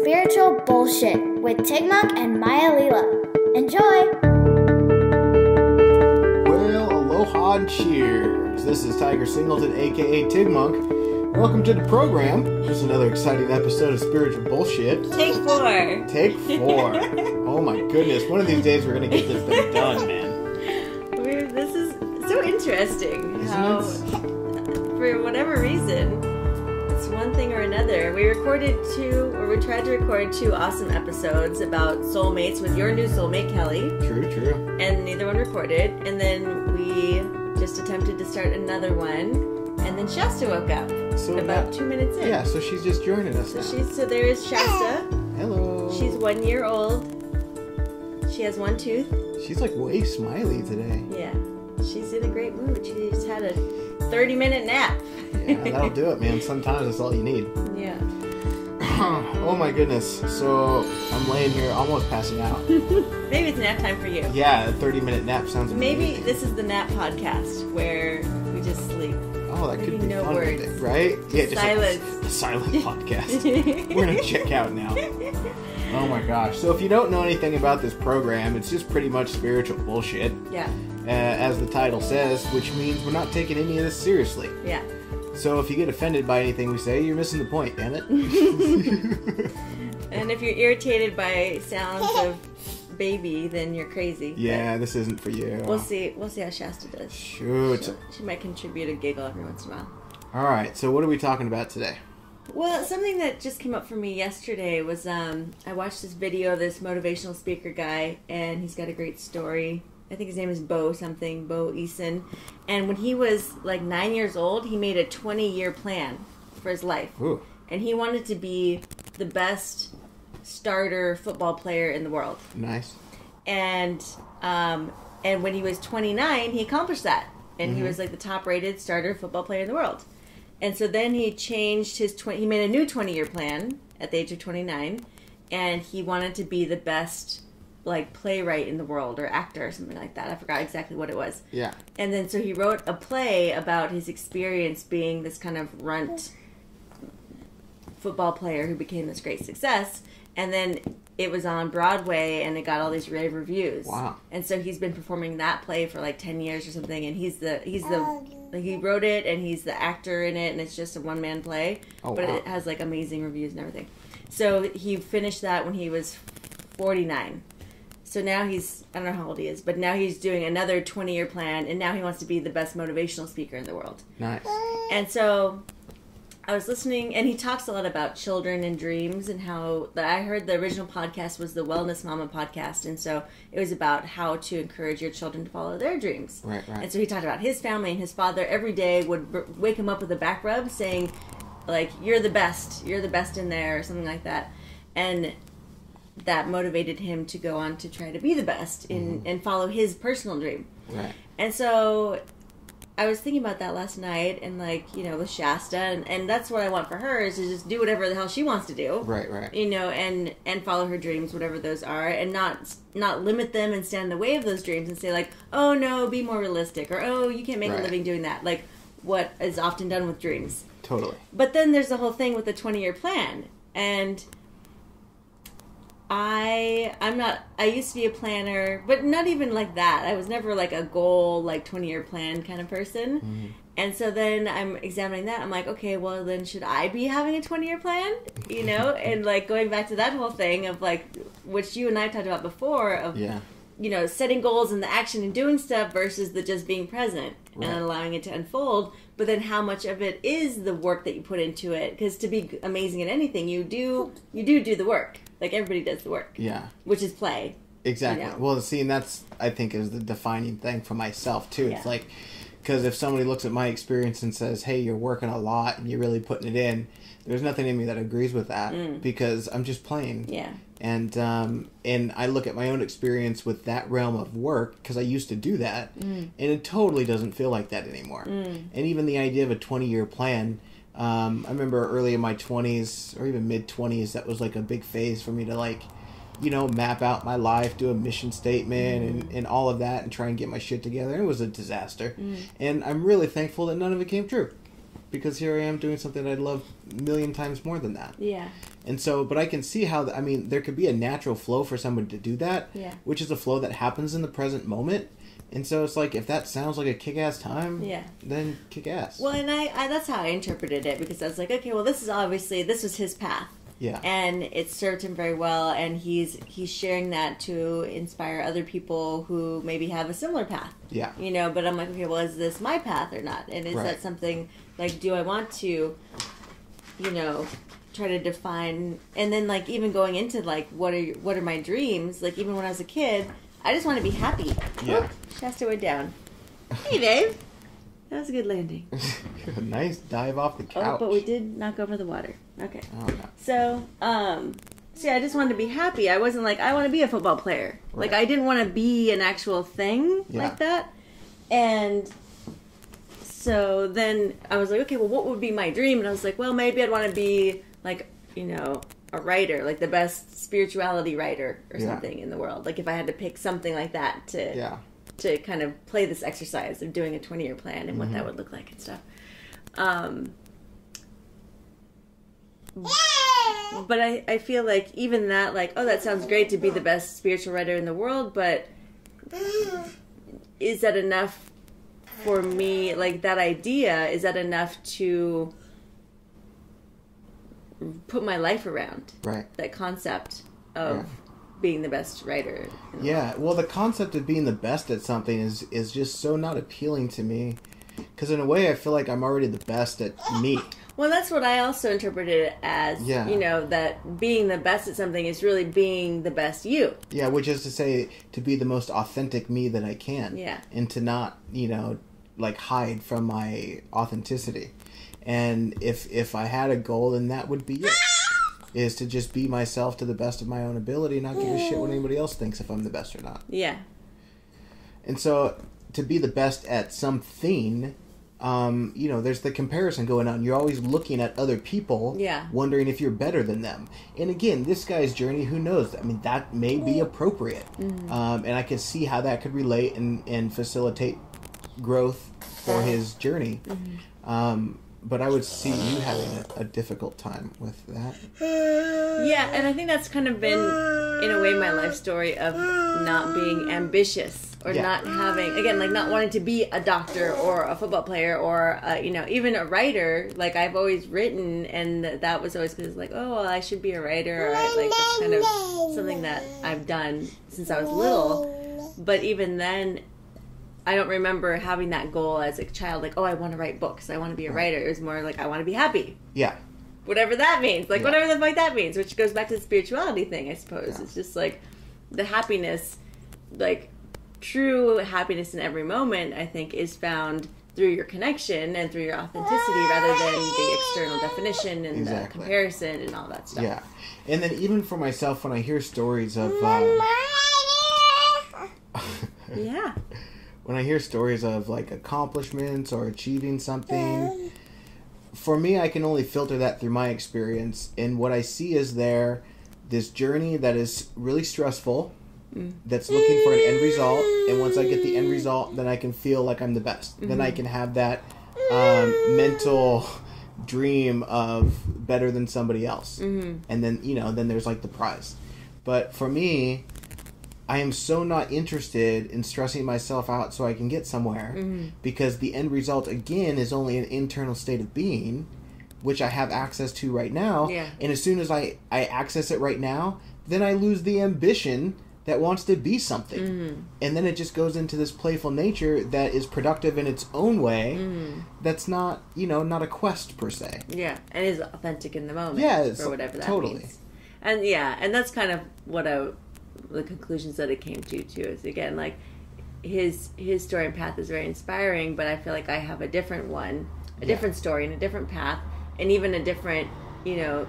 Spiritual Bullshit with Tigmonk and Maya Lila. Enjoy! Well, aloha and cheers. This is Tiger Singleton, aka Tigmonk. Welcome to the program. Just another exciting episode of Spiritual Bullshit. Take 4. Take 4. Oh my goodness. One of these days we're going to get this thing done, man. This is so interesting. Isn't how, it? for whatever reason, it's one thing or another. We tried to record 2 awesome episodes about soulmates with your new soulmate, Kelly. True. And neither one recorded. And then we just attempted to start another one. And then Shasta woke up about 2 minutes in. Yeah, so she's just joining us now. So there is Shasta. Hello. She's 1 year old. She has 1 tooth. She's like way smiley today. Yeah. She's in a great mood. She just had a 30-minute nap. Yeah, that'll do it, man. Sometimes that's all you need. Yeah. Oh my goodness. So I'm laying here almost passing out. Maybe it's nap time for you. Yeah, a 30-minute nap sounds amazing. Maybe this is the nap podcast where we just sleep. Oh, that could be no fun, words. right? Yeah, just silence. Like a silent podcast. We're gonna check out now. Oh my gosh. So if you don't know anything about this program, it's just pretty much spiritual bullshit. Yeah. As the title says, which means we're not taking any of this seriously. Yeah. So if you get offended by anything we say, you're missing the point, damn it. And if you're irritated by sounds of baby, then you're crazy. Yeah, this isn't for you. We'll see how Shasta does. Shoot. She might contribute a giggle every once in a while. Alright, so what are we talking about today? Well, something that just came up for me yesterday was I watched this video of this motivational speaker guy, and he's got a great story. I think his name is Bo Eason. And when he was like 9 years old, he made a 20-year plan for his life. Ooh. And he wanted to be the best starter football player in the world. Nice. And when he was 29, he accomplished that. And he was like the top-rated starter football player in the world. And so then he changed he made a new 20-year plan at the age of 29, and he wanted to be the best like playwright in the world or actor or something like that. I forgot exactly what it was. Yeah. And then so he wrote a play about his experience being this kind of runt football player who became this great success. And then it was on Broadway and it got all these rave reviews. Wow. And so he's been performing that play for like 10 years or something, and he wrote it and he's the actor in it, and it's just a one-man play. Oh, but wow. it has like amazing reviews and everything. So he finished that when he was 49. So now I don't know how old he is, but now he's doing another 20-year plan, and now he wants to be the best motivational speaker in the world. Nice. And so I was listening, and he talks a lot about children and dreams, and how I heard the original podcast was the Wellness Mama podcast, and so it was about how to encourage your children to follow their dreams. Right. And so he talked about his family, and his father every day would wake him up with a back rub saying, like, you're the best in there, or something like that. And that motivated him to go on to try to be the best and follow his personal dream. Right. And so I was thinking about that last night, and like, with Shasta, and that's what I want for her, is to just do whatever the hell she wants to do. Right. And follow her dreams, whatever those are, and not limit them and stand in the way of those dreams and say like, oh no, be more realistic, or oh, you can't make a living doing that, like what is often done with dreams. Totally. But then there's the whole thing with the 20-year plan, and I used to be a planner, but not even like that. I was never like a goal, like 20-year plan kind of person. Mm-hmm. And so then I'm examining that. I'm like, okay, well then should I be having a 20-year plan? And like going back to that whole thing of like, which you and I talked about before of, setting goals and the action and doing stuff versus the just being present and allowing it to unfold. But then how much of it is the work that you put into it? Because to be amazing at anything, you do the work. Like everybody does the work. Yeah. Which is play. Exactly. Well, see, and that's, I think, is the defining thing for myself, too. It's like, because if somebody looks at my experience and says, hey, you're working a lot and you're really putting it in, there's nothing in me that agrees with that because I'm just playing. Yeah. And I look at my own experience with that realm of work, because I used to do that, and it totally doesn't feel like that anymore. And even the idea of a 20-year plan, I remember early in my 20s, or even mid-20s, that was like a big phase for me to like, map out my life, do a mission statement, and all of that, and try and get my shit together. It was a disaster. And I'm really thankful that none of it came true. because here I am doing something I'd love a million times more than that. Yeah. And so, but I can see how, I mean, there could be a natural flow for someone to do that, which is a flow that happens in the present moment. And so it's like, if that sounds like a kick-ass time, then kick-ass. Well, and I that's how I interpreted it, because I was like, okay, well, this was his path. Yeah. And it served him very well, and he's sharing that to inspire other people who maybe have a similar path. Yeah. You know, but I'm like, okay, well, is this my path or not? And is that something, like, do I want to, you know, try to define, and then, like, even going into, like, what are my dreams? Like, even when I was a kid, I just want to be happy. Yeah. Oh, Shasta went down. Hey, babe. That was a good landing. Nice dive off the couch. Oh, but we did knock over the water. Okay. Oh, no. So, I just wanted to be happy. I wasn't like, I want to be a football player. Right. Like, I didn't want to be an actual thing like that. And so then I was like, okay, well, what would be my dream? And I was like, well, maybe I'd want to be, like, you know, a writer, like the best spirituality writer or something in the world. Like, if I had to pick something like that to kind of play this exercise of doing a 20-year plan and what that would look like and stuff. But I feel like even that, like, oh, that sounds great to be the best spiritual writer in the world, but is that enough for me? Like, that idea, is that enough to put my life around? Right. That concept of being the best writer. Well, the concept of being the best at something is just so not appealing to me. Because in a way, I feel like I'm already the best at me. Well, that's what I also interpreted it as, you know, that being the best at something is really being the best you. Yeah, which is to say, to be the most authentic me that I can. Yeah. And to not, you know, like, hide from my authenticity. And if I had a goal, then that would be it. Is to just be myself to the best of my own ability and not give a shit what anybody else thinks if I'm the best or not. Yeah. And so, to be the best at something, you know, there's the comparison going on. You're always looking at other people, wondering if you're better than them. And again, this guy's journey, who knows? I mean, that may be appropriate. And I can see how that could relate and facilitate growth for his journey. But I would see you having a difficult time with that. Yeah, and I think that's kind of been, in a way, my life story of not being ambitious or not having, again, like, not wanting to be a doctor or a football player or, you know, even a writer. Like, I've always written, and that was always because, like, oh, well, I should be a writer. Or, like, that's kind of something that I've done since I was little. But even then, I don't remember having that goal as a child, like, oh, I want to write books, I want to be a writer. It was more like, I want to be happy. Yeah. Whatever that means. Like, whatever the fuck that means, which goes back to the spirituality thing, I suppose. Yeah. It's just, like, the happiness, like, true happiness in every moment, I think, is found through your connection and through your authenticity rather than the external definition and the comparison and all that stuff. Yeah. And then even for myself, when I hear stories of... yeah. When I hear stories of, like, accomplishments or achieving something, for me, I can only filter that through my experience. And what I see is this journey that is really stressful, that's looking for an end result. And once I get the end result, then I can feel like I'm the best. Then I can have that mental dream of better than somebody else. And then, you know, then there's, like, the prize. But for me... I am so not interested in stressing myself out so I can get somewhere because the end result, again, is only an internal state of being, which I have access to right now. Yeah. And as soon as I access it right now, then I lose the ambition that wants to be something. And then it just goes into this playful nature that is productive in its own way. That's not, you know, not a quest per se. Yeah, and is authentic in the moment for whatever that means. And and that's kind of what the conclusions that it came to too is, again, like, his story and path is very inspiring, but I feel like I have a different one, different story and a different path, and even a different, you know,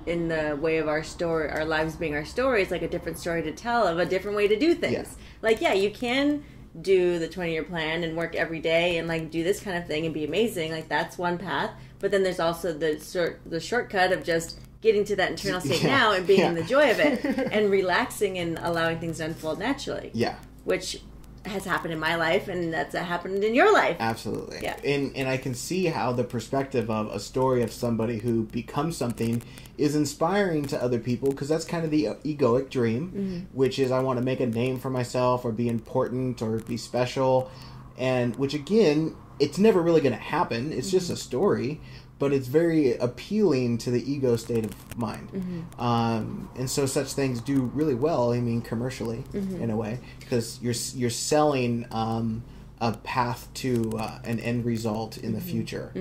in the way of our story, our lives being our stories, like a different story to tell of a different way to do things. Like, you can do the 20-year plan and work every day and, like, do this kind of thing and be amazing. Like, that's one path, but then there's also the shortcut of just getting to that internal state now and being in the joy of it and relaxing and allowing things to unfold naturally. Yeah. Which has happened in my life, and that's happened in your life. Absolutely. Yeah. And I can see how the perspective of a story of somebody who becomes something is inspiring to other people, because that's kind of the egoic dream, which is I want to make a name for myself or be important or be special, and which again, it's never really going to happen. It's just a story, but it's very appealing to the ego state of mind. And so such things do really well, I mean, commercially, in a way, because you're selling a path to an end result in the future.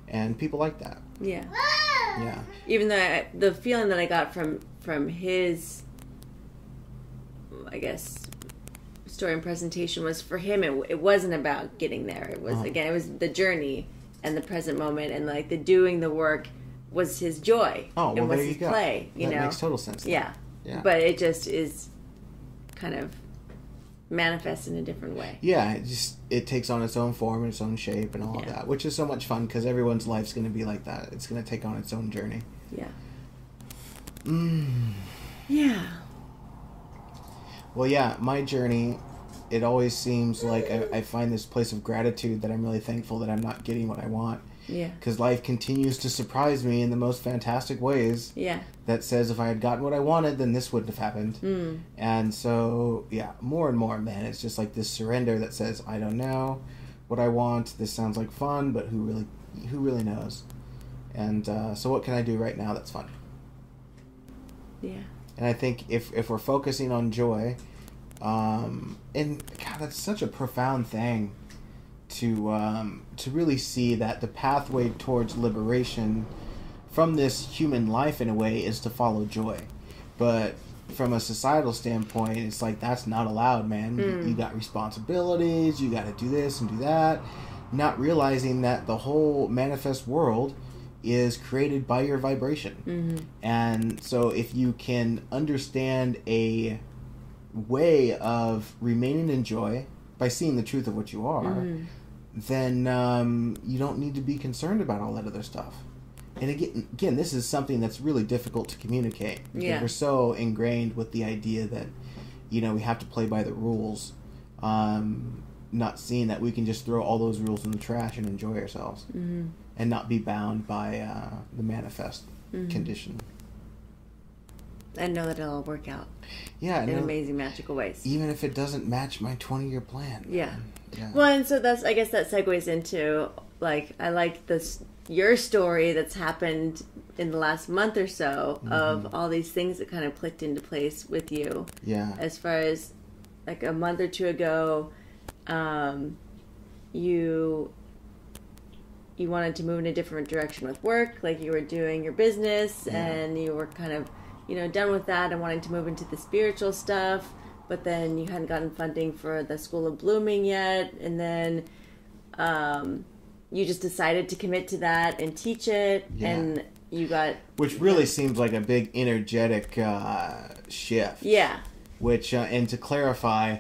And people like that. Yeah. Yeah. Even though the feeling that I got from his, I guess, story and presentation was, for him, it wasn't about getting there. It was, again, it was the journey and the present moment, and like the doing the work was his joy. Oh, well, and was there you his go. Play, you that know? makes total sense. Yeah. Yeah. But it just is kind of manifest in a different way. Yeah, it takes on its own form and its own shape and all of that, which is so much fun, because everyone's life's going to be like that. It's going to take on its own journey. Yeah. Yeah. Well, yeah, my journey, it always seems like I find this place of gratitude that I'm really thankful that I'm not getting what I want. Yeah. Because life continues to surprise me in the most fantastic ways. Yeah. That says if I had gotten what I wanted, then this wouldn't have happened. And so, yeah, more and more, man, it's just like this surrender that says, I don't know what I want. This sounds like fun, but who really knows? And so what can I do right now that's fun? Yeah. And I think if we're focusing on joy, and God, that's such a profound thing to really see that the pathway towards liberation from this human life, in a way, is to follow joy. But from a societal standpoint, it's like, that's not allowed, man. You got responsibilities, you got to do this and do that, not realizing that the whole manifest world is created by your vibration. And so if you can understand a way of remaining in joy by seeing the truth of what you are, then you don't need to be concerned about all that other stuff. And again, this is something that's really difficult to communicate, because we're so ingrained with the idea that, we have to play by the rules, not seeing that we can just throw all those rules in the trash and enjoy ourselves, and not be bound by the manifest condition. And know that it'll work out. Yeah, in amazing, magical ways. Even if it doesn't match my 20-year plan. Yeah. Yeah. Well, and so I guess that segues into, like, I like your story that's happened in the last month or so, of all these things that kind of clicked into place with you. Yeah. As far as, like, a month or two ago, you wanted to move in a different direction with work, like you were doing your business, and you were kind of, done with that and wanting to move into the spiritual stuff, but then you hadn't gotten funding for the School of Blooming yet, and then you just decided to commit to that and teach it, and you got... Which really seems like a big energetic shift. Yeah. Which, and to clarify,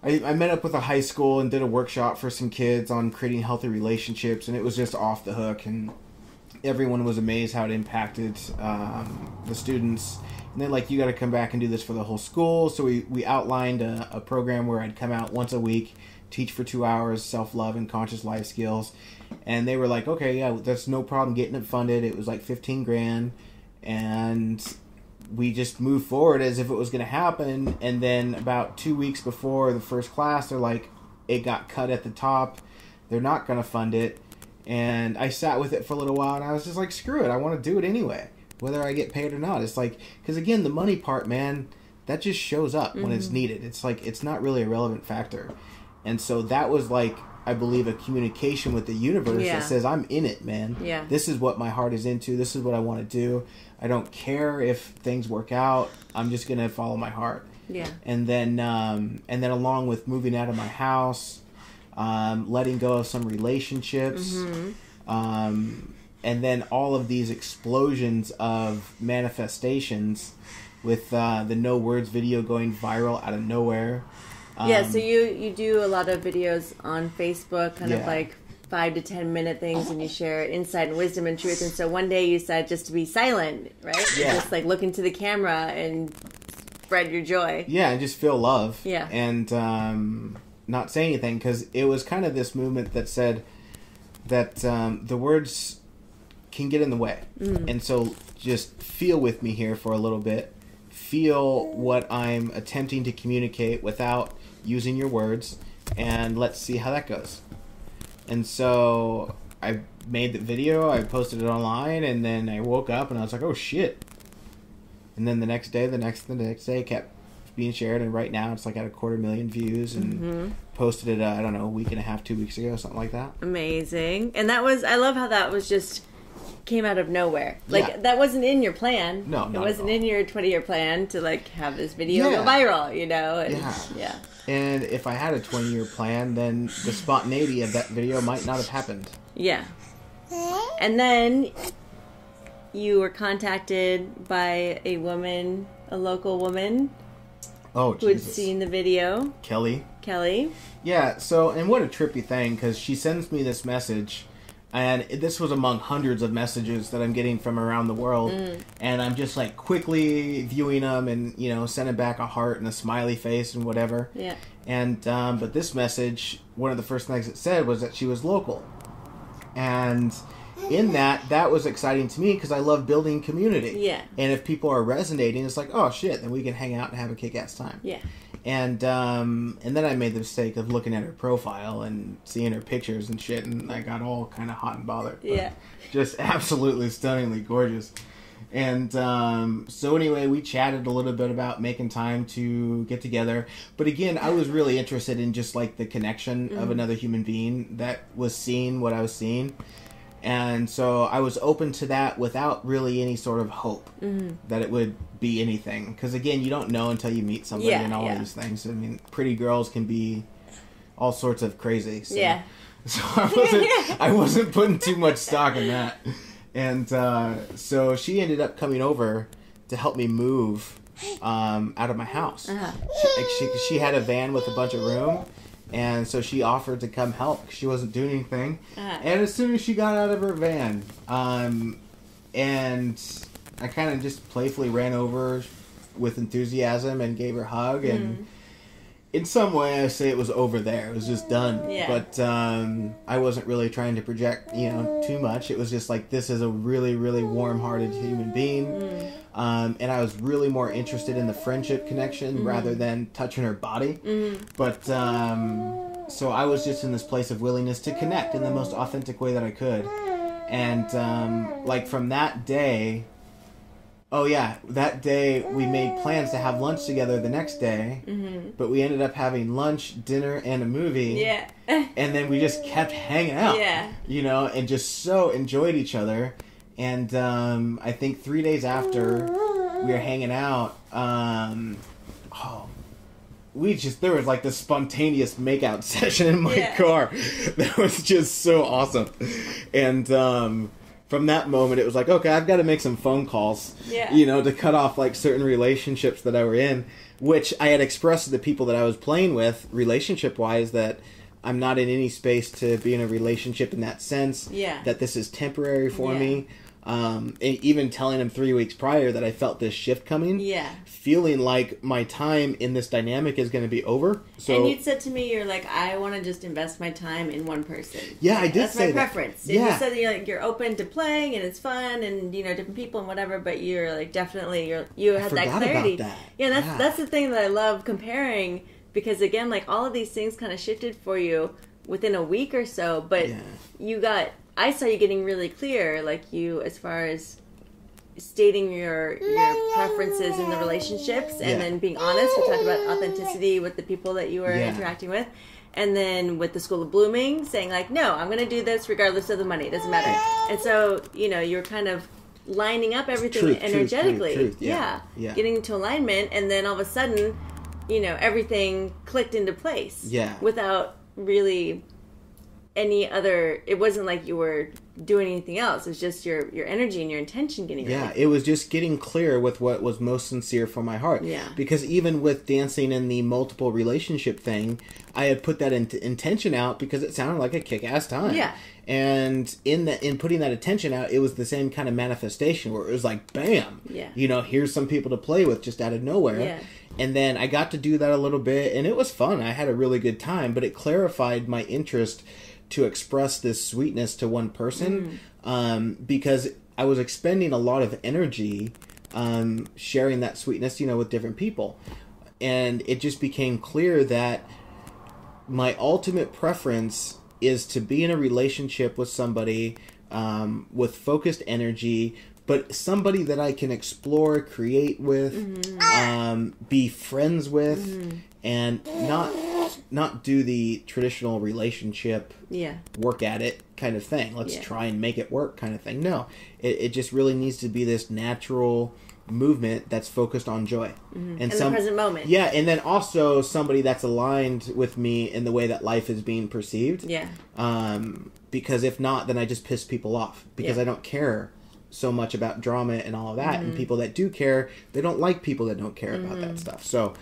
I met up with a high school and did a workshop for some kids on creating healthy relationships, and it was just off the hook, and everyone was amazed how it impacted the students. And they're like, you got to come back and do this for the whole school. So we outlined a program where I'd come out once a week, teach for 2 hours, self-love and conscious life skills. And they were like, okay, yeah, that's no problem getting it funded. It was like $15,000. And we just moved forward as if it was going to happen. And then about 2 weeks before the first class, they're like, it got cut at the top. They're not going to fund it. And I sat with it for a little while, and I was just like, screw it, I want to do it anyway, whether I get paid or not. It's like, because again, the money part, man, that just shows up when it's needed. It's like, it's not really a relevant factor. And so that was like, I believe, a communication with the universe that says, I'm in it, man. Yeah. This is what my heart is into. This is what I want to do. I don't care if things work out. I'm just going to follow my heart. Yeah. And then along with moving out of my house, letting go of some relationships, and then all of these explosions of manifestations with the No Words video going viral out of nowhere. So you do a lot of videos on Facebook, kind of like 5 to 10 minute things, and you share insight and wisdom and truth. And so one day you said just to be silent, right? Yeah. Just like look into the camera and spread your joy. Yeah, and just feel love. Yeah. And not say anything, because it was kind of this movement that said that the words can get in the way. And so just feel with me here for a little bit. Feel what I'm attempting to communicate without using your words, and let's see how that goes. And so I made the video, I posted it online, and then I woke up and I was like, oh shit. And then the next day, the next day, it kept being shared, and right now it's like at 250,000 views, and posted it, I don't know, a week and a half, 2 weeks ago, something like that. Amazing. And that was, I love how that was just came out of nowhere. Like, that wasn't in your plan. No, it wasn't in your 20-year plan to, like, have this video go viral, you know? And, yeah. And if I had a 20-year plan, then the spontaneity of that video might not have happened. Yeah. And then you were contacted by a woman, a local woman, who had seen the video. Kelly. Yeah, so, and what a trippy thing, because she sends me this message, and this was among hundreds of messages that I'm getting from around the world, and I'm just, like, quickly viewing them and, you know, sending back a heart and a smiley face and whatever. Yeah. And, but this message, one of the first things it said was that she was local. And in that was exciting to me, because I love building community. Yeah. And if people are resonating, it's like, oh shit, then we can hang out and have a kick-ass time. Yeah. And then I made the mistake of looking at her profile and seeing her pictures and shit, and I got all kind of hot and bothered. Yeah. Just absolutely stunningly gorgeous. And so anyway, we chatted a little bit about making time to get together. But again, I was really interested in just like the connection of another human being that was seeing what I was seeing. And so I was open to that without really any sort of hope that it would be anything. Because again, you don't know until you meet somebody and all these things. I mean, pretty girls can be all sorts of crazy. So, so I wasn't putting too much stock in that. And so she ended up coming over to help me move out of my house. She had a van with a bunch of room. And so she offered to come help because she wasn't doing anything. And as soon as she got out of her van, and I kind of just playfully ran over with enthusiasm and gave her a hug. And in some way, I say it was over there. It was just done. Yeah. But I wasn't really trying to project, too much. It was just like, this is a really, really warm-hearted human being. And I was really more interested in the friendship connection rather than touching her body. But, so I was just in this place of willingness to connect in the most authentic way that I could. And, like, from that day... Oh, yeah. That day, we made plans to have lunch together the next day. But we ended up having lunch, dinner, and a movie. Yeah. And then we just kept hanging out. Yeah. And just so enjoyed each other. And I think 3 days after we were hanging out, there was like this spontaneous makeout session in my car. That was just so awesome. And from that moment, it was like, okay, I've got to make some phone calls, to cut off like certain relationships that I were in, which I had expressed to the people that I was playing with, relationship-wise, that I'm not in any space to be in a relationship in that sense, that this is temporary for me. And even telling him 3 weeks prior that I felt this shift coming, feeling like my time in this dynamic is going to be over. So, and you'd said to me, you're like, I want to just invest my time in one person. Yeah, I did That's say my that. preference. Yeah. And you said that you're open to playing and it's fun and different people and whatever, but you're like definitely you had that clarity. About that. Yeah, that's the thing that I love comparing, because again, like all of these things kind of shifted for you within a week or so, but I saw you getting really clear, like you, as far as stating your preferences in the relationships, and then being honest. We talked about authenticity with the people that you were interacting with, and then with the School of Blooming, saying like, no, I'm going to do this regardless of the money. It doesn't matter. And so, you're kind of lining up everything energetically. Truth. Yeah. Getting into alignment, and then all of a sudden, everything clicked into place. Yeah. Without really any other, it wasn't like you were doing anything else. It was just your energy and your intention getting ready. It was just getting clear with what was most sincere from my heart. Yeah. Because even with dancing and the multiple relationship thing, I had put that intention out because it sounded like a kick-ass time. Yeah. And in putting that attention out, it was the same kind of manifestation where it was like, bam! Yeah. Here's some people to play with just out of nowhere. Yeah. And then I got to do that a little bit, and it was fun. I had a really good time, but it clarified my interest to express this sweetness to one person, because I was expending a lot of energy sharing that sweetness, with different people. And it just became clear that my ultimate preference is to be in a relationship with somebody with focused energy, but somebody that I can explore, create with, be friends with, and not do the traditional relationship work at it kind of thing. Let's try and make it work kind of thing. No, it just really needs to be this natural movement that's focused on joy and the present moment. Yeah, and then also somebody that's aligned with me in the way that life is being perceived. Yeah. Because if not, then I just piss people off because I don't care so much about drama and all of that. And people that do care, they don't like people that don't care about that stuff. So,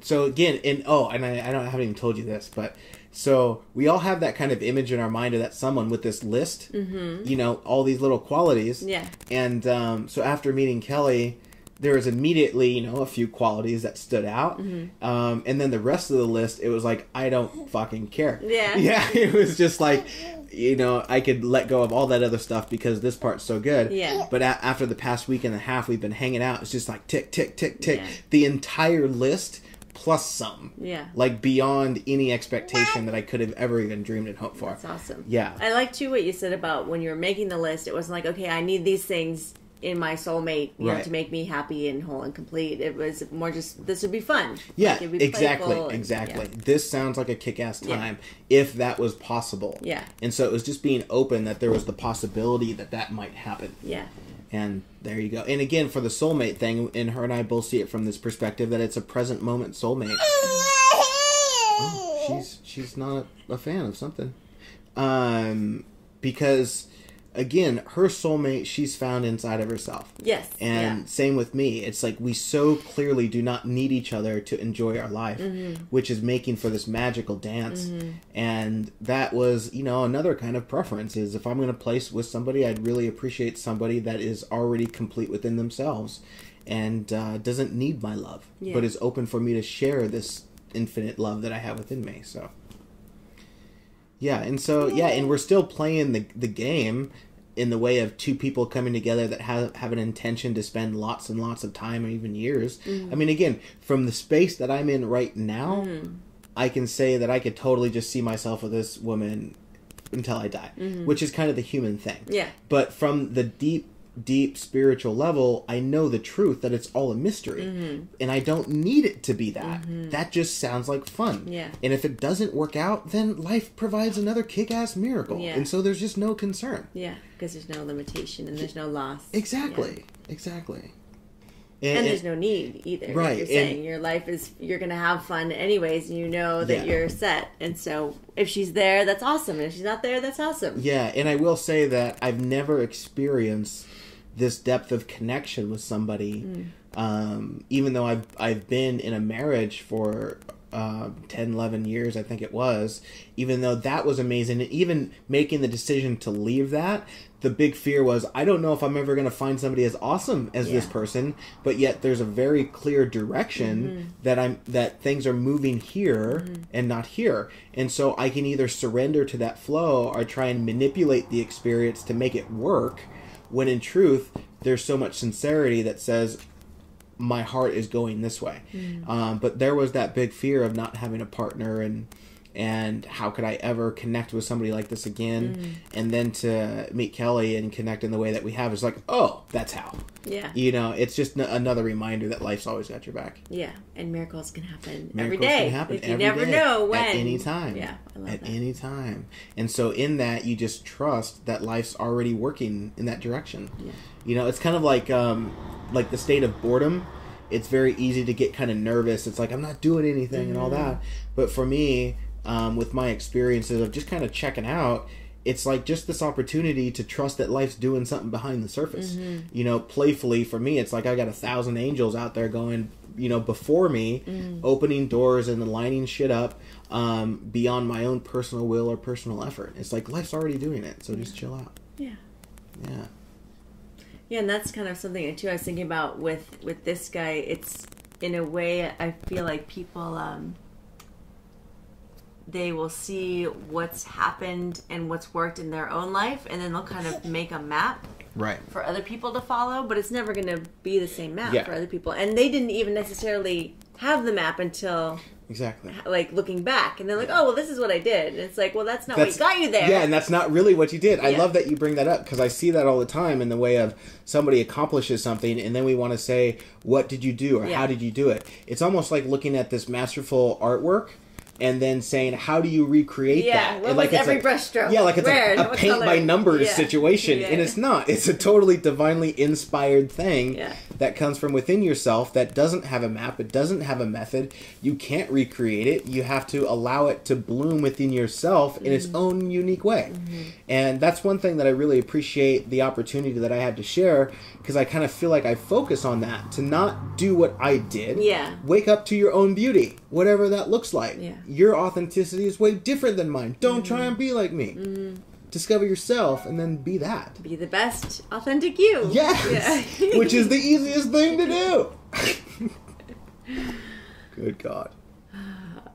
so again, and I haven't even told you this, but so we all have that kind of image in our mind of that someone with this list, all these little qualities. Yeah. And so after meeting Kelly, there was immediately, a few qualities that stood out. And then the rest of the list, it was like, I don't fucking care. Yeah. Yeah. It was just like, I could let go of all that other stuff because this part's so good. Yeah. But after the past week and a half we've been hanging out, it's just like tick, tick, tick, tick. Yeah. The entire list plus some. Yeah. Like beyond any expectation that I could have ever even dreamed and hoped for. That's awesome. Yeah. I like too what you said about when you were making the list, it wasn't like, okay, I need these things in my soulmate, to make me happy and whole and complete. It was more just, this would be fun. Yeah, like, exactly. This sounds like a kick-ass time if that was possible. Yeah. And so it was just being open that there was the possibility that might happen. Yeah. And there you go. And again, for the soulmate thing, and her and I both see it from this perspective that it's a present moment soulmate. Oh, she's not a fan of something. Because again, her soulmate, she's found inside of herself. Yes. And same with me. It's like we so clearly do not need each other to enjoy our life, which is making for this magical dance. And that was, another kind of preference is if I'm going to place with somebody, I'd really appreciate somebody that is already complete within themselves and doesn't need my love, but is open for me to share this infinite love that I have within me. So... yeah, and so, and we're still playing the game in the way of two people coming together that have an intention to spend lots and lots of time, or even years. I mean, again, from the space that I'm in right now, I can say that I could totally just see myself with this woman until I die, which is kind of the human thing. Yeah. But from the deep spiritual level, I know the truth that it's all a mystery, and I don't need it to be that. That just sounds like fun. Yeah. And if it doesn't work out, then life provides another kick-ass miracle. Yeah. And so there's just no concern. Yeah, because there's no limitation and there's no loss. Exactly. Yeah. Exactly. And there's no need either. Right. Like you're saying your life is, you're going to have fun anyways, and you know that you're set. And so if she's there, that's awesome. And if she's not there, that's awesome. Yeah, and I will say that I've never experienced this depth of connection with somebody, even though I've been in a marriage for 10, 11 years, I think it was, even though that was amazing. And even making the decision to leave that, the big fear was, I don't know if I'm ever going to find somebody as awesome as this person, but yet there's a very clear direction that things are moving here and not here. And so I can either surrender to that flow or try and manipulate the experience to make it work, when in truth, there's so much sincerity that says, my heart is going this way. But there was that big fear of not having a partner and how could I ever connect with somebody like this again? And then to meet Kelly and connect in the way that we have is like, oh, that's how. Yeah. It's just another reminder that life's always got your back. Yeah. And miracles can happen every day. You never know when. At any time. Yeah. I love that. At any time. And so in that, you just trust that life's already working in that direction. Yeah. It's kind of like the state of boredom. It's very easy to get kind of nervous. It's like, I'm not doing anything and all that. But for me, with my experiences of just kind of checking out, it's like just this opportunity to trust that life's doing something behind the surface. Playfully for me, it's like I got 1,000 angels out there going, before me, opening doors and lining shit up beyond my own personal will or personal effort. It's like life's already doing it, so just chill out. Yeah. Yeah. Yeah, and that's kind of something too I was thinking about with this guy. in a way, I feel like people, they will see what's happened and what's worked in their own life, and then they'll kind of make a map for other people to follow, but it's never going to be the same map for other people. And they didn't even necessarily have the map until... Exactly. Like, looking back. And they're like, oh, well, this is what I did. And it's like, well, that's not what got you there. Yeah, and that's not really what you did. I love that you bring that up, because I see that all the time in the way of somebody accomplishes something, and then we want to say, what did you do, or how did you do it? It's almost like looking at this masterful artwork, and then saying, how do you recreate that? What and was every brushstroke? Yeah, like it's a paint by numbers situation. Yeah. And it's not. It's a totally divinely inspired thing that comes from within yourself, that doesn't have a map. It doesn't have a method. You can't recreate it. You have to allow it to bloom within yourself in its own unique way. And that's one thing that I really appreciate the opportunity that I had to share, because I kind of feel like I focus on that, to not do what I did. Yeah. Wake up to your own beauty, whatever that looks like. Yeah. Your authenticity is way different than mine. Don't try and be like me. Discover yourself and then be that. Be the best authentic you. Yes! Yeah. Which is the easiest thing to do. Good God.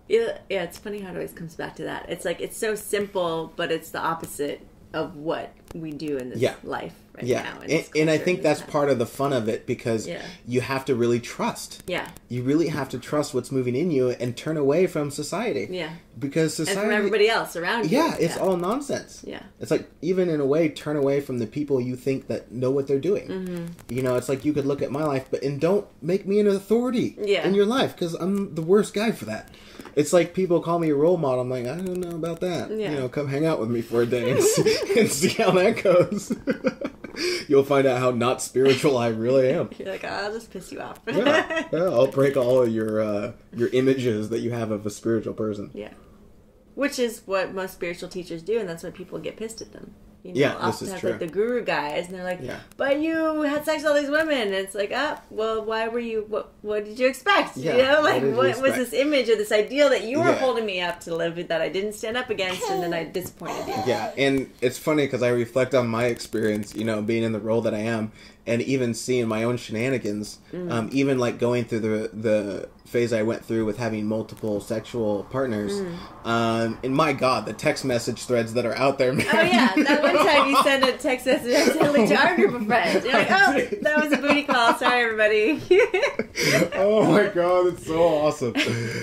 Yeah, it's funny how it always comes back to that. It's like, it's so simple, but it's the opposite of what we do in this life right now. And I think that's part of the fun of it, because you have to really trust. Yeah. You really have to trust what's moving in you and turn away from society. Yeah. Because society... And from everybody else around you. Yeah, it's all nonsense. Yeah. It's like, even in a way, turn away from the people you think that know what they're doing. You know, it's like, you could look at my life, and don't make me an authority in your life, because I'm the worst guy for that. It's like, people call me a role model. I'm like, I don't know about that. Yeah. You know, come hang out with me for a day and see how that goes. You'll find out how not spiritual I really am. You're like, I'll just piss you off. Yeah, I'll break all of your images that you have of a spiritual person. Yeah. Which is what most spiritual teachers do, and that's why people get pissed at them. You know, this is true. Like the guru guys, and they're like, but you had sex with all these women. And it's like, well, why were you, what did you expect? Yeah, you know, like, what was this image or this ideal that you were holding me up to live with that I didn't stand up against, and then I disappointed you? Yeah, and it's funny, because I reflect on my experience, you know, being in the role that I am, and even seeing my own shenanigans, even like going through the phase I went through with having multiple sexual partners. And my God, the text message threads that are out there, man. Oh yeah, that one time you sent a text message accidentally to our group of friends. You're like, oh, that was a booty call. Sorry, everybody. Oh my God, it's so awesome.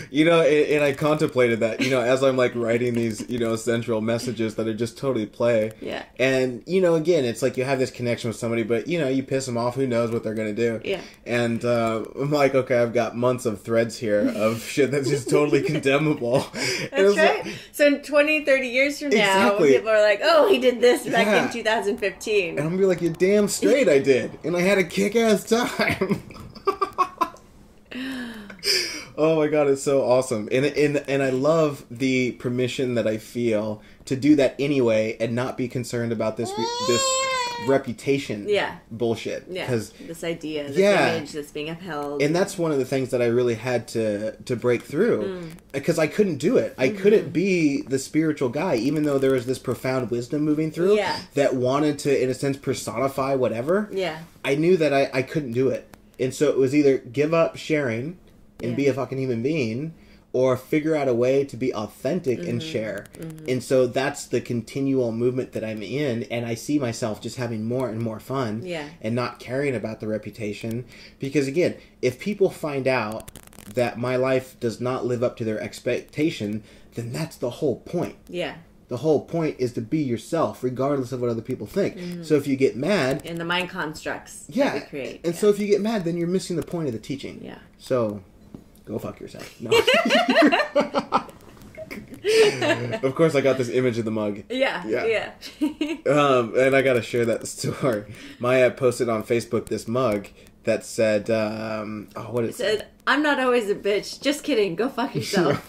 You know, and I contemplated that, you know, as I'm like writing these, you know, central messages that are just totally play. Yeah. And, you know, again, it's like, you have this connection with somebody, but, you know, you piss them off, who knows what they're going to do. Yeah. And I'm like, okay, I've got months of threads here of shit that's just totally condemnable. That's right. Like, so in 20, 30 years from now, when people are like, oh, he did this back in 2015. And I'm going to be like, you're damn straight I did. And I had a kick-ass time. Oh my God, it's so awesome. And I love the permission that I feel to do that anyway and not be concerned about this reputation bullshit. Yeah, because this idea, this image that's being upheld. And that's one of the things that I really had to break through, because I couldn't do it. I couldn't be the spiritual guy, even though there was this profound wisdom moving through that wanted to, in a sense, personify whatever. Yeah. I knew that I couldn't do it. And so it was either give up sharing and be a fucking human being, or figure out a way to be authentic and share. And so that's the continual movement that I'm in, and I see myself just having more and more fun and not caring about the reputation. Because again, if people find out that my life does not live up to their expectation, then that's the whole point. Yeah. The whole point is to be yourself, regardless of what other people think. So if you get mad... And the mind constructs that we create. And so if you get mad, then you're missing the point of the teaching. Yeah. So... Go fuck yourself. No. Of course, I got this image of the mug. Yeah. And I gotta share that story. Maya posted on Facebook this mug that said, what it said? I'm not always a bitch. Just kidding. Go fuck yourself.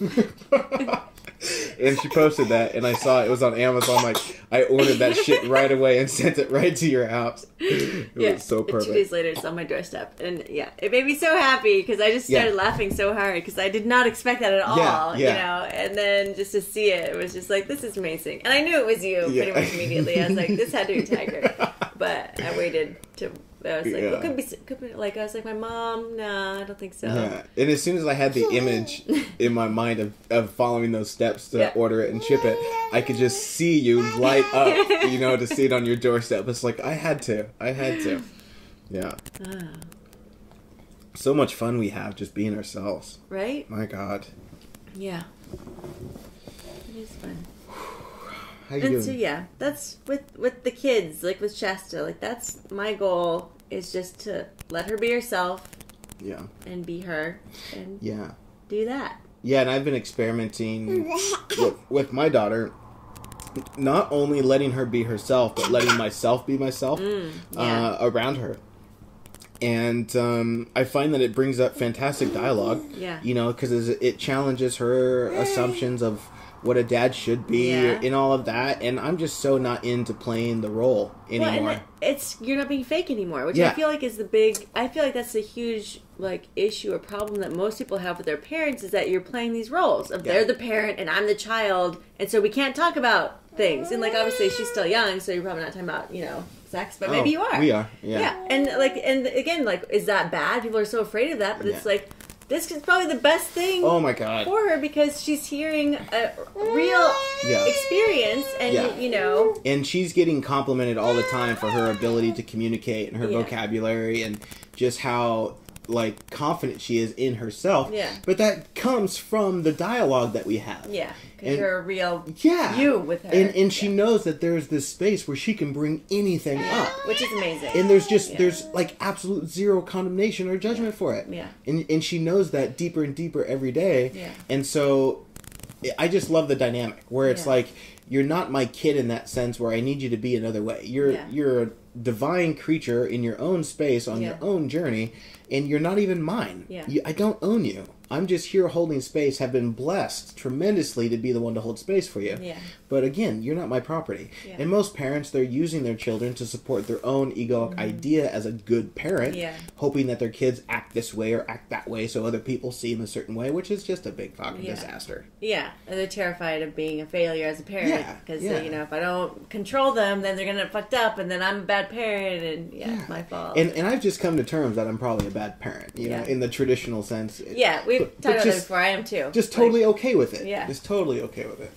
And she posted that, and I saw it was on Amazon. Like, I ordered that shit right away and sent it right to your house. It was so perfect. 2 days later, it's on my doorstep, and it made me so happy because I just started laughing so hard because I did not expect that at all. You know, and then just to see it, it was just like, this is amazing, and I knew it was you pretty much immediately. I was like, this had to be Tiger, but I waited to But I was like, well, could be like, I was like, my mom, no, I don't think so. Yeah. And as soon as I had the image in my mind of following those steps to order it and ship it, I could just see you light up, to see it on your doorstep. It's like, I had to. Yeah. So much fun we have just being ourselves. Right? My God. Yeah. It is fun. How you doing? So yeah, that's with the kids, like with Shasta, like that's my goal, is just to let her be herself. Yeah. And be her. And do that. Yeah, and I've been experimenting with my daughter, not only letting her be herself, but letting myself be myself around her. And I find that it brings up fantastic dialogue. Yeah. Because it challenges her assumptions of what a dad should be and all of that. And I'm just so not into playing the role anymore. Well, you're not being fake anymore, which I feel like is I feel like that's a huge issue or problem that most people have with their parents, is that you're playing these roles of they're the parent and I'm the child, and so we can't talk about things. And obviously she's still young, so you're probably not talking about sex, but maybe you are. We are. Yeah. And again, is that bad? People are so afraid of that, but it's this is probably the best thing for her, because she's hearing a real experience, and and she's getting complimented all the time for her ability to communicate and her vocabulary and just how confident she is in herself. Yeah. But that comes from the dialogue that we have. Yeah. Because you're a real you with her. And she knows that there's this space where she can bring anything up. Which is amazing. And there's absolute zero condemnation or judgment for it. Yeah. And she knows that deeper and deeper every day. Yeah. And so I just love the dynamic where it's you're not my kid in that sense where I need you to be another way. You're a divine creature in your own space on your own journey, and you're not even mine. Yeah. I don't own you. I'm just here holding space, have been blessed tremendously to be the one to hold space for you. Yeah. But again, you're not my property. Yeah. And most parents, they're using their children to support their own egoic idea as a good parent, hoping that their kids act this way or act that way so other people see them a certain way, which is just a big fucking disaster. Yeah. And they're terrified of being a failure as a parent. Because, if I don't control them, then they're going to get fucked up, and then I'm a bad parent, and it's my fault. And I've just come to terms that I'm probably a bad parent, you know, in the traditional sense. Yeah, we've talked about that before. I am too. Just totally okay with it. Yeah. Just totally okay with it.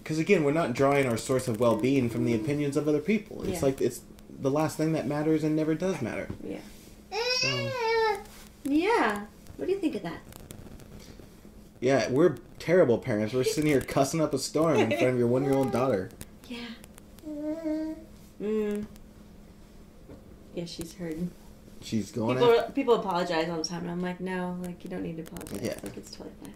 Because again, we're not drawing our source of well-being from the opinions of other people. It's it's the last thing that matters and never does matter. Yeah. So. Yeah. What do you think of that? Yeah, we're terrible parents. We're sitting here cussing up a storm in front of your 1-year-old daughter. Yeah. Yeah, she's hurting. She's going people apologize all the time, and I'm like, no, you don't need to apologize. Yeah. It's totally fine.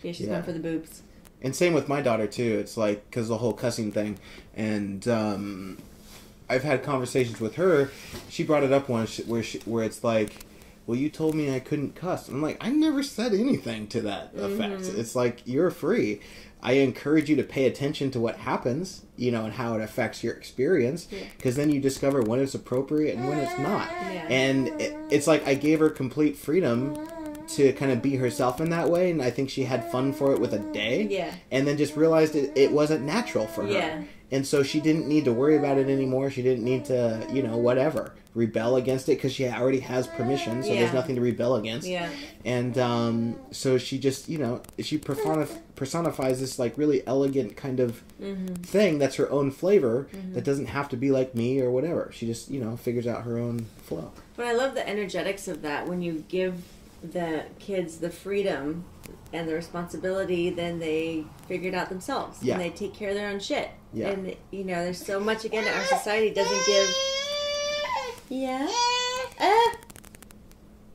Yeah, she's going for the boobs. And same with my daughter, too. It's because the whole cussing thing. And I've had conversations with her. She brought it up once where it's well, you told me I couldn't cuss. I'm like, I never said anything to that effect. It's you're free. I encourage you to pay attention to what happens, and how it affects your experience, because then you discover when it's appropriate and when it's not. Yeah. And it's I gave her complete freedom to kind of be herself in that way, and I think she had fun for it with a day, and then just realized it wasn't natural for her. Yeah. And so she didn't need to worry about it anymore. She didn't need to, whatever, rebel against it, because she already has permission, so there's nothing to rebel against. Yeah. And so she just, she personifies this, really elegant kind of thing that's her own flavor that doesn't have to be like me or whatever. She just, figures out her own flow. But I love the energetics of that. When you give the kids the freedom and the responsibility, then they figure it out themselves. Yeah. And they take care of their own shit. Yeah. And, there's so much, again, that our society doesn't give... Yeah?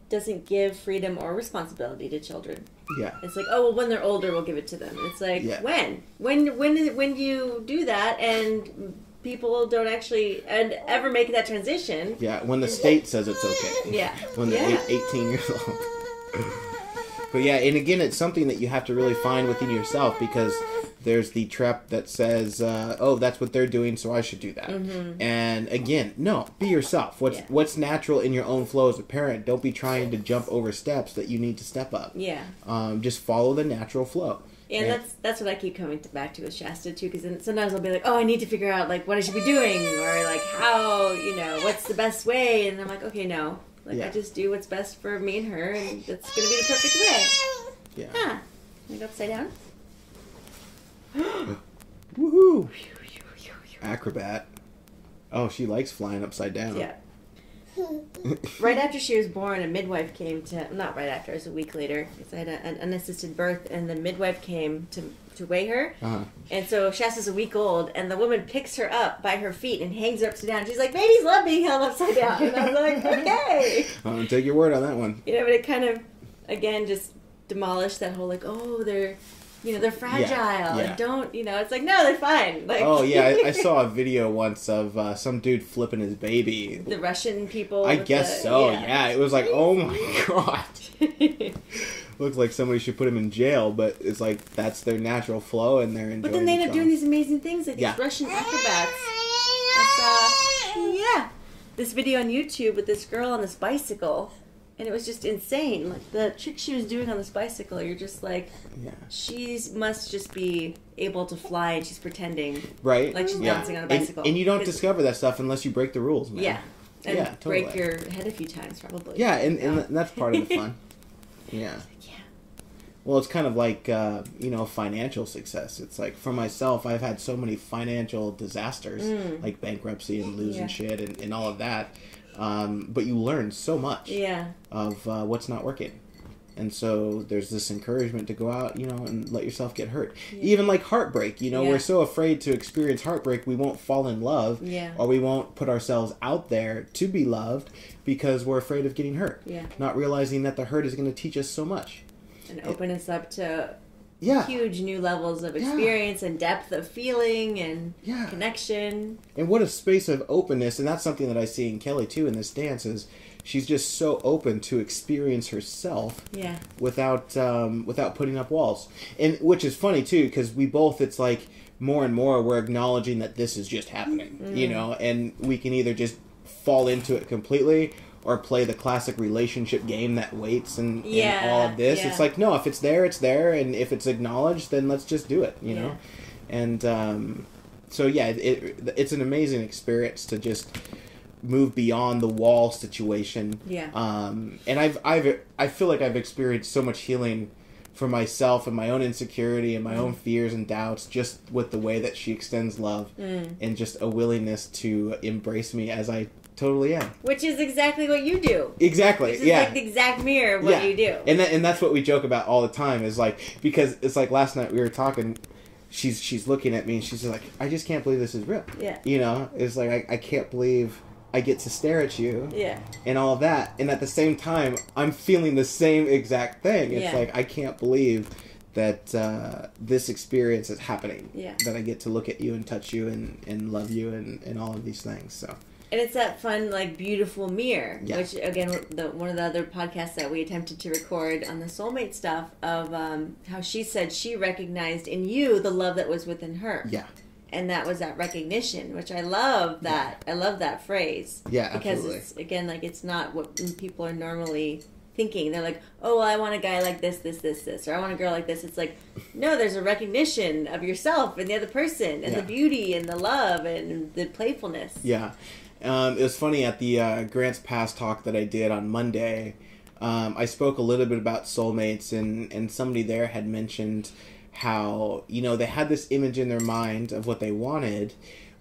Doesn't give freedom or responsibility to children. Yeah. It's when they're older, we'll give it to them. It's when? When do you do that and people don't actually ever make that transition? Yeah, when the state says it's okay. Yeah. When they're 18 years old. But yeah, and again, it's something that you have to really find within yourself, because there's the trap that says, that's what they're doing, so I should do that. And again, no, be yourself. What's natural in your own flow as a parent. Don't be trying to jump over steps that you need to step up. Yeah. Just follow the natural flow. Yeah, and that's what I keep coming back to with Shasta too, because then sometimes I'll be like, oh, I need to figure out like what I should be doing, or like how, what's the best way, and I'm like, okay, no, like I just do what's best for me and her, and that's gonna be the perfect way. Yeah. Huh. Can I go upside down? Woohoo! Acrobat. Oh, she likes flying upside down. Yeah. Right after she was born, a midwife came to, not right after, it was a week later, because I had an unassisted birth, and the midwife came to weigh her. Uh-huh. And so Shasta's a week old, and the woman picks her up by her feet and hangs her upside down. She's like, babies love being held upside down. And I was like, okay. I'm going to take your word on that one. But it kind of, again, just demolished that whole, like, oh, they're fragile. Yeah. And don't, it's like, no, they're fine. Like, oh, yeah. I saw a video once of some dude flipping his baby. The Russian people. I guess so, yeah. It was like, oh my God. Looks like somebody should put him in jail, but it's like, that's their natural flow, and they're enjoying But then they end up doing these amazing things, like these Russian acrobats. I saw, this video on YouTube with this girl on this bicycle. And it was just insane. Like, the trick she was doing on this bicycle, you're just like, she must just be able to fly, and she's pretending. Right. Like she's bouncing on a bicycle. And you don't discover that stuff unless you break the rules, man. Yeah. And totally. break your head a few times, probably. Yeah, and that's part of the fun. Yeah. Well, it's kind of like, financial success. It's like, for myself, I've had so many financial disasters, like bankruptcy and losing shit and all of that. But you learn so much of what's not working. And so there's this encouragement to go out, and let yourself get hurt. Yeah. Even like heartbreak, we're so afraid to experience heartbreak, we won't fall in love, or we won't put ourselves out there to be loved because we're afraid of getting hurt. Yeah. Not realizing that the hurt is going to teach us so much. And open us up to huge new levels of experience and depth of feeling and connection. And what a space of openness, and that's something that I see in Kelly too in this dance, is she's just so open to experience herself without putting up walls. And which is funny too, because we both, it's like more and more we're acknowledging that this is just happening, and we can either just fall into it completely or play the classic relationship game that waits and all of this. It's like, no, if it's there, it's there, and if it's acknowledged, then let's just do it, know? And so, it's an amazing experience to just move beyond the wall situation. And I feel like I've experienced so much healing for myself and my own insecurity and my own fears and doubts just with the way that she extends love and just a willingness to embrace me as I totally am. Which is exactly what you do. Exactly, Which is like the exact mirror of what you do. And that's what we joke about all the time, is like, because it's like last night we were talking, she's looking at me and she's like, I just can't believe this is real. Yeah. It's like, I can't believe I get to stare at you. Yeah. And all of that. And at the same time, I'm feeling the same exact thing. It's like, I can't believe that this experience is happening. Yeah. That I get to look at you and touch you and love you and all of these things, so... And it's that fun, like, beautiful mirror, which, again, one of the other podcasts that we attempted to record on the soulmate stuff of how she said she recognized in you the love that was within her. Yeah. And that was that recognition, which I love that. I love that phrase. Yeah, absolutely. Because, it's, again, like, it's not what people are normally thinking. They're like, oh, well, I want a guy like this, or I want a girl like this. It's like, no, there's a recognition of yourself and the other person and the beauty and the love and the playfulness. Yeah. It was funny, at the Grants Pass talk that I did on Monday, I spoke a little bit about soulmates, and somebody there had mentioned how, they had this image in their mind of what they wanted,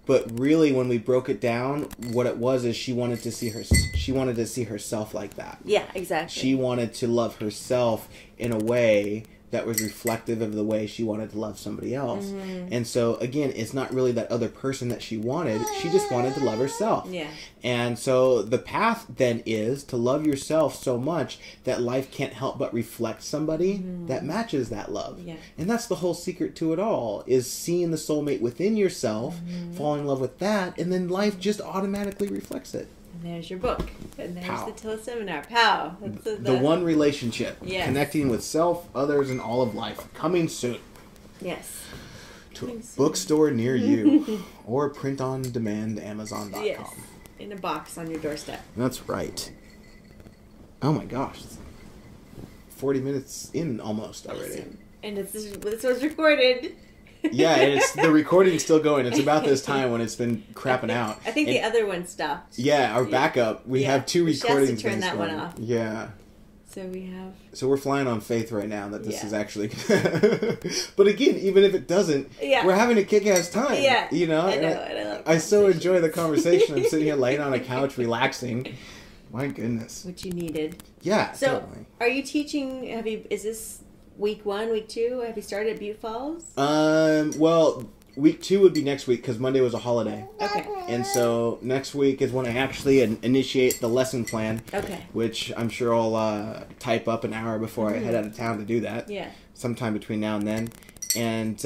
but really when we broke it down, what it was is she wanted to see herself like that. Yeah, exactly. She wanted to love herself in a way that was reflective of the way she wanted to love somebody else. Mm-hmm. And so, again, it's not really that other person that she wanted. She just wanted to love herself. Yeah. And so the path then is to love yourself so much that life can't help but reflect somebody that matches that love. Yeah. And that's the whole secret to it all, is seeing the soulmate within yourself, falling in love with that, and then life just automatically reflects it. And there's your book. And there's the teleseminar. Pow. That's the one relationship. Yes. Connecting with self, others, and all of life. Coming soon. Yes. To a bookstore near you. Or print on demand, Amazon.com. Yes. In a box on your doorstep. That's right. Oh my gosh. 40 minutes in almost already. Awesome. And this was recorded. Yeah, and the recording's still going. It's about this time when it's been crapping out. I think the other one stopped. Yeah, our backup. We have 2 recordings. Shasta turned that one off. Yeah. So we're flying on faith right now that this is actually... But again, even if it doesn't, we're having a kick-ass time. Yeah. You know? I know, and I love I so enjoy the conversation. I'm sitting here laying on a couch relaxing. My goodness. Which you needed. Yeah, so, totally. Are you teaching... Is this week 1, week 2? Have you started at Butte Falls? Well, week 2 would be next week because Monday was a holiday. Okay. And so next week is when I actually initiate the lesson plan. Okay. Which I'm sure I'll type up an hour before I head out of town to do that. Yeah. Sometime between now and then. And,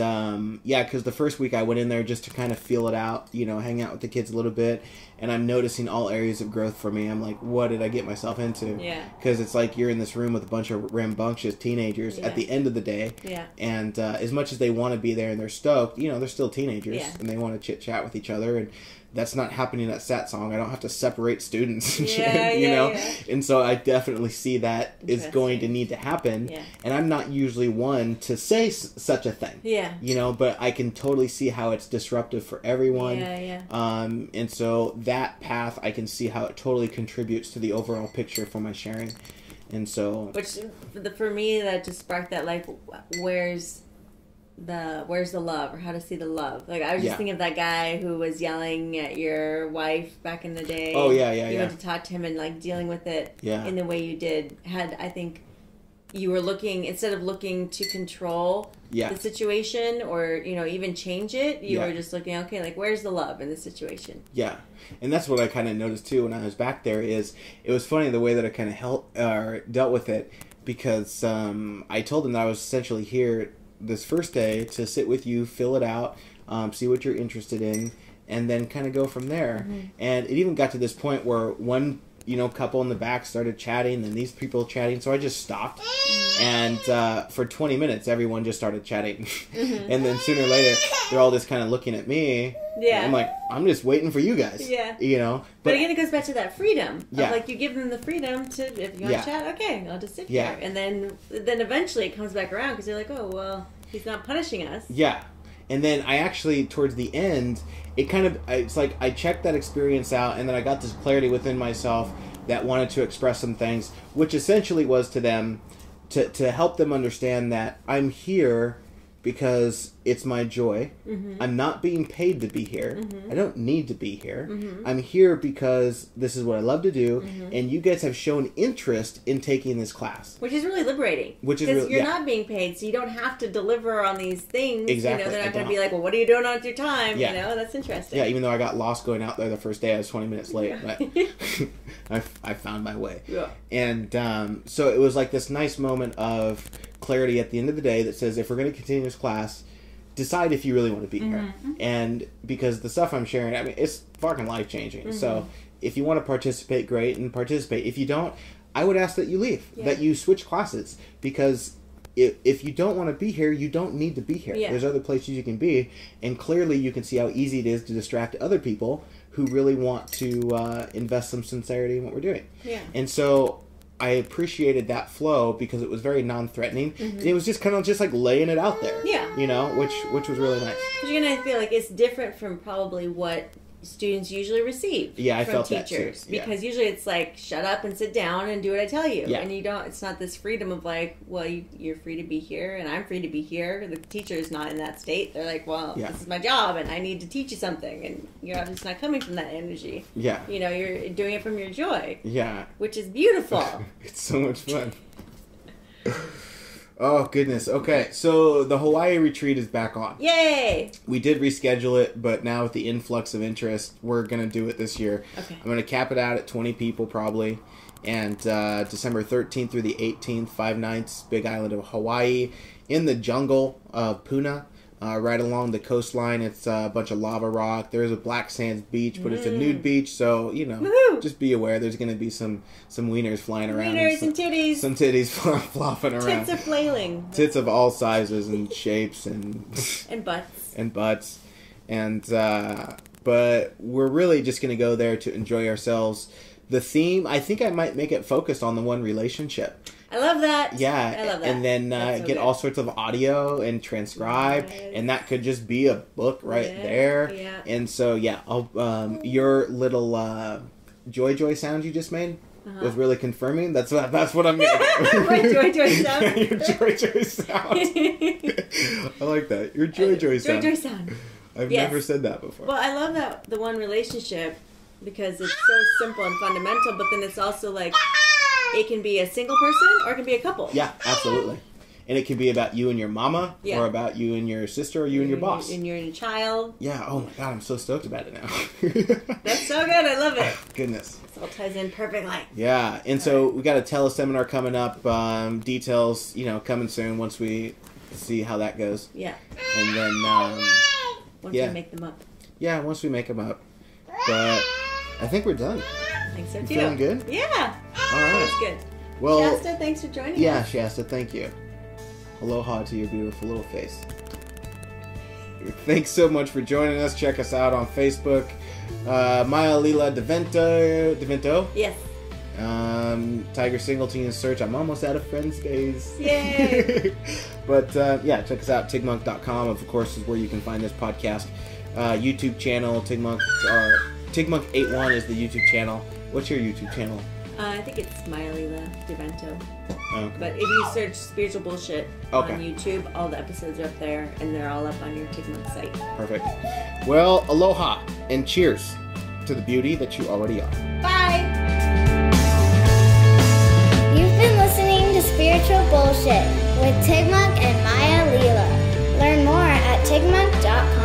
because the first week I went in there just to kind of feel it out, hang out with the kids a little bit. And I'm noticing all areas of growth for me. I'm like, what did I get myself into? Yeah. Because it's like you're in this room with a bunch of rambunctious teenagers at the end of the day. Yeah. And as much as they want to be there and they're stoked, they're still teenagers. Yeah. And they want to chit-chat with each other. And that's not happening at Sat Song. I don't have to separate students and shit, Yeah. And so I definitely see that is going to need to happen. Yeah. And I'm not usually one to say such a thing. Yeah. But I can totally see how it's disruptive for everyone. Yeah. And so that path, I can see how it totally contributes to the overall picture for my sharing. And so... Which, for me, that just sparked that, like, where's the love, or how to see the love. Like, I was just thinking of that guy who was yelling at your wife back in the day. Oh, yeah. You went to talk to him and, like, dealing with it in the way you did. I think you were looking, instead of looking to control the situation or, even change it, you were just looking, okay, like, where's the love in the situation? Yeah. And that's what I kind of noticed, too, when I was back there, is it was funny the way that I kind of dealt with it, because I told them that I was essentially here this first day to sit with you, fill it out, see what you're interested in, and then kind of go from there. Mm-hmm. And it even got to this point where one couple in the back started chatting and these people chatting, so I just stopped. And for 20 minutes everyone just started chatting. Mm-hmm. And then sooner or later they're all just kind of looking at me. Yeah. I'm like, I'm just waiting for you guys. Yeah. But again, it goes back to that freedom. Yeah. Of, like, you give them the freedom to, if you want to chat, okay, I'll just sit here. And then eventually it comes back around because they're like, oh, well, he's not punishing us. Yeah. And then I actually, towards the end, it's like I checked that experience out, and then I got this clarity within myself that wanted to express some things, which essentially was to them, to help them understand that I'm here because it's my joy. Mm-hmm. I'm not being paid to be here. Mm-hmm. I don't need to be here. Mm-hmm. I'm here because this is what I love to do, and you guys have shown interest in taking this class. Which is really liberating. Because you're not being paid, so you don't have to deliver on these things. Exactly. They're not going to be like, well, what are you doing on your time? Yeah. That's interesting. Yeah, even though I got lost going out there the first day, I was 20 minutes late, but I found my way. Yeah. And so it was like this nice moment of clarity at the end of the day that says, if we're going to continue this class, decide if you really want to be here. And because the stuff I'm sharing, I mean, it's fucking life-changing. So if you want to participate, great, and participate. If you don't, I would ask that you leave, that you switch classes, because if you don't want to be here, you don't need to be here. There's other places you can be, and clearly you can see how easy it is to distract other people who really want to invest some sincerity in what we're doing. And so I appreciated that flow because it was very non-threatening. And it was just kind of just like laying it out there. Which was really nice. But you're going to feel like it's different from probably what students usually receive from I felt teachers. That too. Because usually it's like, shut up and sit down and do what I tell you. Yeah. And it's not this freedom of like, well, you're free to be here and I'm free to be here. The teacher is not in that state. They're like, well, this is my job and I need to teach you something. And you're just not coming from that energy. Yeah. You're doing it from your joy. Yeah. Which is beautiful. It's so much fun. Oh, goodness. Okay, so the Hawaii retreat is back on. Yay! We did reschedule it, but now with the influx of interest, we're going to do it this year. Okay. I'm going to cap it out at 20 people probably. And December 13th through the 18th, 5 nights, Big Island of Hawaii, in the jungle of Puna. Right along the coastline. It's a bunch of lava rock. There's a black sands beach, but it's a nude beach, so, Woo-hoo! Just be aware there's going to be some wieners flying around. Wieners and titties. Some titties flopping around. Tits are flailing. Tits of all sizes and shapes and... and butts. And butts. And, but we're really just going to go there to enjoy ourselves. The theme, I think I might make it focused on the one relationship. I love that. Yeah, I love that. And then That's so get good. all sorts of audio and transcribe, Yes. and that could just be a book right there. Yeah. And so yeah, your little joy sound you just made was really confirming. That's what I'm getting. My joy sound. Your joy sound. I like that. Your joy sound. Joy sound. I've Yes. never said that before. Well, I love that the one relationship because it's so simple and fundamental, but then it's also like it can be a single person or it can be a couple. Yeah, absolutely. And it can be about you and your mama, Yeah. or about you and your sister, or you and your boss. And your child. Yeah. Oh my God, I'm so stoked about it now. That's so good. I love it. Goodness. This all ties in perfectly. Yeah, and so we got a teleseminar coming up. Details, coming soon once we see how that goes. Yeah. And then, Once yeah. we make them up. yeah, once we make them up. But I think we're done. I think so You too. feeling good? Yeah. All right. That's good. Well, Shasta, thanks for joining yeah, us. Shasta, thank you. Aloha to your beautiful little face. Thanks so much for joining us. Check us out on Facebook. Lila di Vento. Yes. Tiger Singleton search. I'm almost out of friends days. Yay. But yeah, check us out. Tigmonk.com, of course, is where you can find this podcast. YouTube channel, Tigmonk, or Tigmonk81 is the YouTube channel. What's your YouTube channel? I think it's Lila di Vento. Okay. But if you search Spiritual Bullshit Okay. on YouTube, all the episodes are up there, and they're all up on your Tigmonk site. Perfect. Well, aloha and cheers to the beauty that you already are. Bye! You've been listening to Spiritual Bullshit with Tigmonk and Maya Lila. Learn more at tigmonk.com.